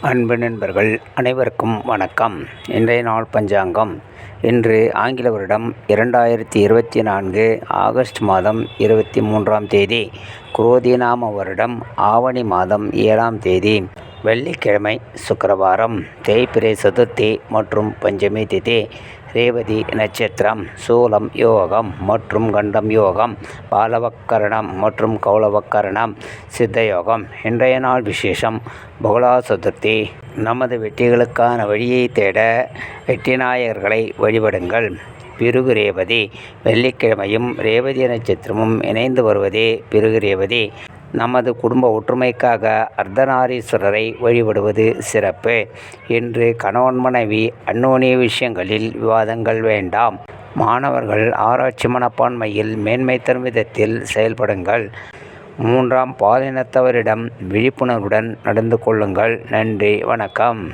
அன்பு நண்பர்கள் அனைவருக்கும் வணக்கம். இன்றைய நாள் பஞ்சாங்கம். இன்று ஆங்கில வருடம் 2024 ஆகஸ்ட் மாதம் 23ஆம் தேதி, குரோதிநாம வருடம் ஆவணி மாதம் 7ஆம் தேதி, வெள்ளிக்கிழமை, சுக்கிரவாரம், தேய்பிறை சதுர்த்தி மற்றும் பஞ்சமி திதி, ரேவதி நட்சத்திரம், சூலம் யோகம் மற்றும் கண்டம் யோகம், பாலவக்கரணம் மற்றும் கௌளவக்கரணம், சித்த யோகம். இன்றைய நாள் விசேஷம் பகுளா சதுர்த்தி. நமது வெற்றிகளுக்கான வழியை தேட வெற்றிநாயகர்களை வழிபடுங்கள். பிருகு ரேவதி. வெள்ளிக்கிழமையும் ரேவதி நட்சத்திரமும் இணைந்து வருவதே பிருகு ரேவதி. நமது குடும்ப ஒற்றுமைக்காக அர்த்தநாரீஸ்வரரை வழிபடுவது சிறப்பு. இன்று கணவன் மனைவி அந்யோன்ய விஷயங்களில் விவாதங்கள் வேண்டாம். மாணவர்கள் ஆராய்ச்சி மனப்பான்மையில் மேன்மை தரும் விதத்தில் செயல்படுங்கள். மூன்றாம் பாலினத்தவரிடம் விழிப்புணர்வுடன் நடந்து கொள்ளுங்கள். நன்றி, வணக்கம்.